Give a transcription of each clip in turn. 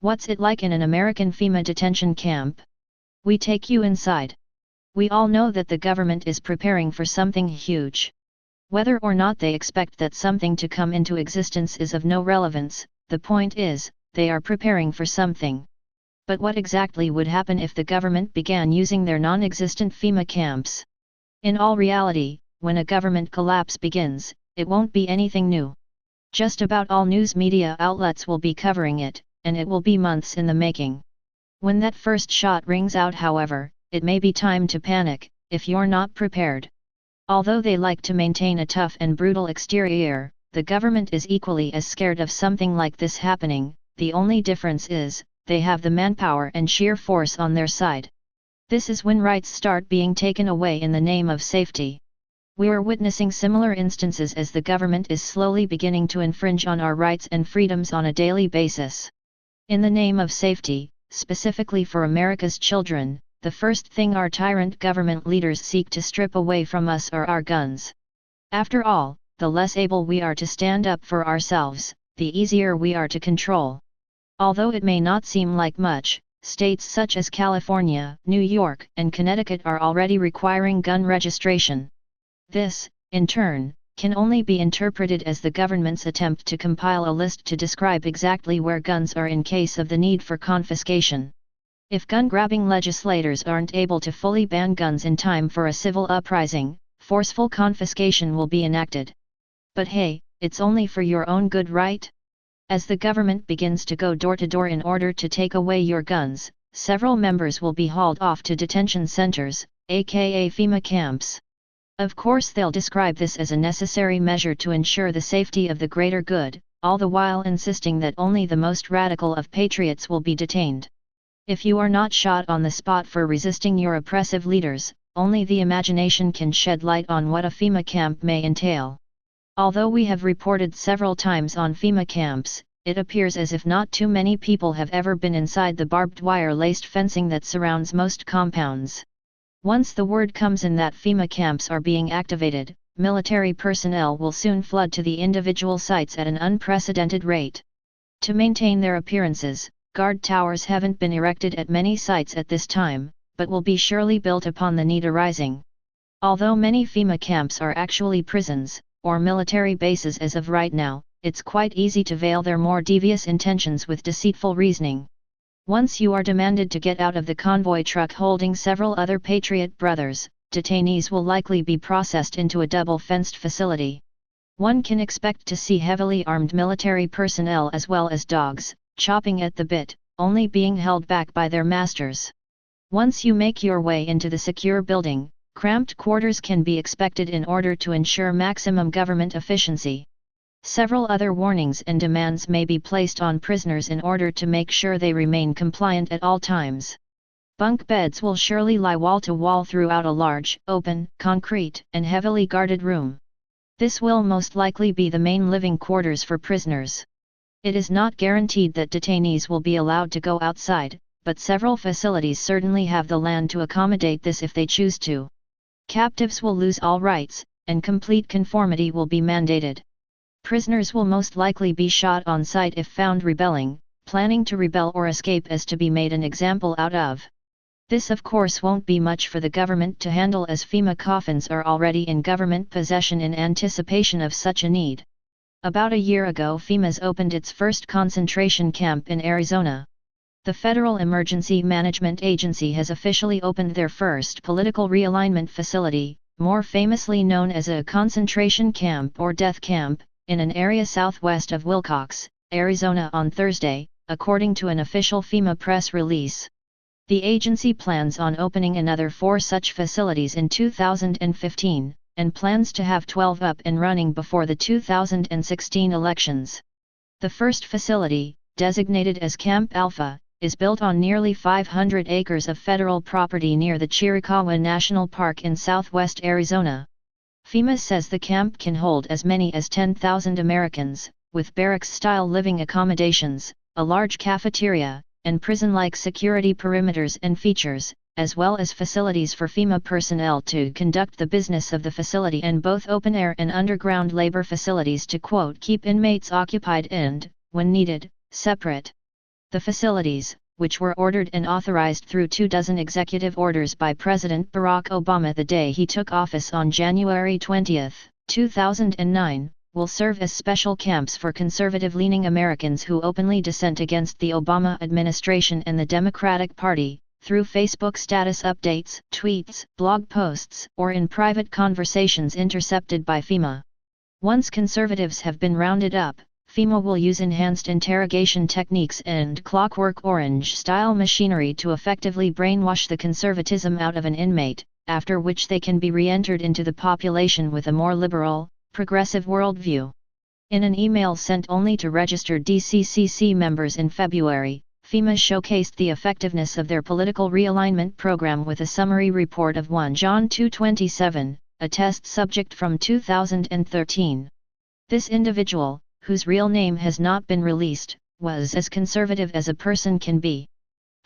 What's it like in an American FEMA detention camp? We take you inside. We all know that the government is preparing for something huge. Whether or not they expect that something to come into existence is of no relevance, the point is, they are preparing for something. But what exactly would happen if the government began using their non-existent FEMA camps? In all reality, when a government collapse begins, it won't be anything new. Just about all news media outlets will be covering it, and it will be months in the making. When that first shot rings out, however, it may be time to panic, if you're not prepared. Although they like to maintain a tough and brutal exterior, the government is equally as scared of something like this happening. The only difference is, they have the manpower and sheer force on their side. This is when rights start being taken away in the name of safety. We are witnessing similar instances as the government is slowly beginning to infringe on our rights and freedoms on a daily basis. In the name of safety, specifically for America's children, the first thing our tyrant government leaders seek to strip away from us are our guns. After all, the less able we are to stand up for ourselves, the easier we are to control. Although it may not seem like much, states such as California, New York, and Connecticut are already requiring gun registration. This, in turn, can only be interpreted as the government's attempt to compile a list to describe exactly where guns are in case of the need for confiscation. If gun-grabbing legislators aren't able to fully ban guns in time for a civil uprising, forceful confiscation will be enacted. But hey, it's only for your own good, right? As the government begins to go door to door in order to take away your guns, several members will be hauled off to detention centers, aka FEMA camps. Of course, they'll describe this as a necessary measure to ensure the safety of the greater good, all the while insisting that only the most radical of patriots will be detained. If you are not shot on the spot for resisting your oppressive leaders, only the imagination can shed light on what a FEMA camp may entail. Although we have reported several times on FEMA camps, it appears as if not too many people have ever been inside the barbed wire-laced fencing that surrounds most compounds. Once the word comes in that FEMA camps are being activated, military personnel will soon flood to the individual sites at an unprecedented rate. To maintain their appearances, guard towers haven't been erected at many sites at this time, but will be surely built upon the need arising. Although many FEMA camps are actually prisons, or military bases as of right now, it's quite easy to veil their more devious intentions with deceitful reasoning. Once you are demanded to get out of the convoy truck holding several other Patriot brothers, detainees will likely be processed into a double-fenced facility. One can expect to see heavily armed military personnel as well as dogs, chopping at the bit, only being held back by their masters. Once you make your way into the secure building, cramped quarters can be expected in order to ensure maximum government efficiency. Several other warnings and demands may be placed on prisoners in order to make sure they remain compliant at all times. Bunk beds will surely lie wall to wall throughout a large, open, concrete, and heavily guarded room. This will most likely be the main living quarters for prisoners. It is not guaranteed that detainees will be allowed to go outside, but several facilities certainly have the land to accommodate this if they choose to. Captives will lose all rights, and complete conformity will be mandated. Prisoners will most likely be shot on sight if found rebelling, planning to rebel or escape as to be made an example out of. This of course won't be much for the government to handle, as FEMA coffins are already in government possession in anticipation of such a need. About a year ago, FEMA's opened its first concentration camp in Arizona. The Federal Emergency Management Agency has officially opened their first political realignment facility, more famously known as a concentration camp or death camp, in an area southwest of Willcox, Arizona on Thursday, according to an official FEMA press release. The agency plans on opening another 4 such facilities in 2015, and plans to have 12 up and running before the 2016 elections. The first facility, designated as Camp Alpha, is built on nearly 500 acres of federal property near the Chiricahua National Park in southwest Arizona. FEMA says the camp can hold as many as 10,000 Americans, with barracks-style living accommodations, a large cafeteria, and prison-like security perimeters and features, as well as facilities for FEMA personnel to conduct the business of the facility, and both open-air and underground labor facilities to, quote, keep inmates occupied and, when needed, separate. The facilities, which were ordered and authorized through 24 executive orders by President Barack Obama the day he took office on January 20, 2009, will serve as special camps for conservative-leaning Americans who openly dissent against the Obama administration and the Democratic Party, through Facebook status updates, tweets, blog posts, or in private conversations intercepted by FEMA. Once conservatives have been rounded up, FEMA will use enhanced interrogation techniques and Clockwork Orange-style machinery to effectively brainwash the conservatism out of an inmate, after which they can be re-entered into the population with a more liberal, progressive worldview. In an email sent only to registered DCCC members in February, FEMA showcased the effectiveness of their political realignment program with a summary report of 1 John 2:27, a test subject from 2013. This individual, whose real name has not been released, was as conservative as a person can be.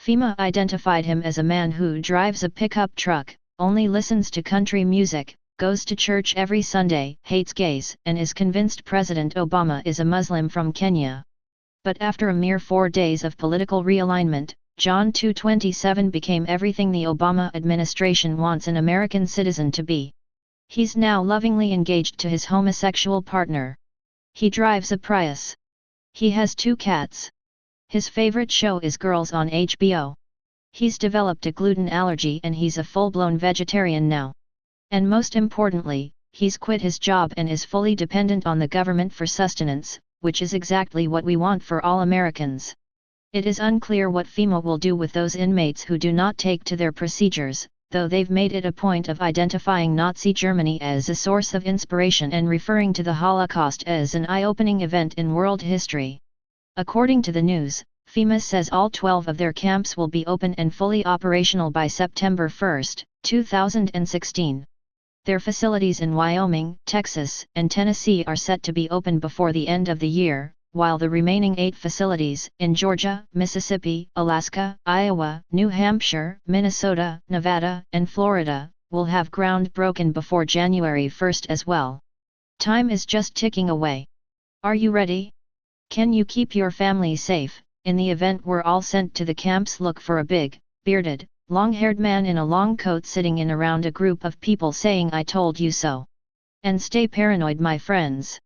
FEMA identified him as a man who drives a pickup truck, only listens to country music, goes to church every Sunday, hates gays, and is convinced President Obama is a Muslim from Kenya. But after a mere 4 days of political realignment, John 2:27 became everything the Obama administration wants an American citizen to be. He's now lovingly engaged to his homosexual partner. He drives a Prius. He has 2 cats. His favorite show is Girls on HBO. He's developed a gluten allergy and he's a full-blown vegetarian now. And most importantly, he's quit his job and is fully dependent on the government for sustenance, which is exactly what we want for all Americans. It is unclear what FEMA will do with those inmates who do not take to their procedures, though they've made it a point of identifying Nazi Germany as a source of inspiration and referring to the Holocaust as an eye-opening event in world history. According to the news, FEMA says all 12 of their camps will be open and fully operational by September 1, 2016. Their facilities in Wyoming, Texas, and Tennessee are set to be open before the end of the year, while the remaining 8 facilities, in Georgia, Mississippi, Alaska, Iowa, New Hampshire, Minnesota, Nevada, and Florida, will have ground broken before January 1 as well. Time is just ticking away. Are you ready? Can you keep your family safe? In the event we're all sent to the camps, look for a big, bearded, long-haired man in a long coat sitting in around a group of people saying "I told you so." And stay paranoid, my friends.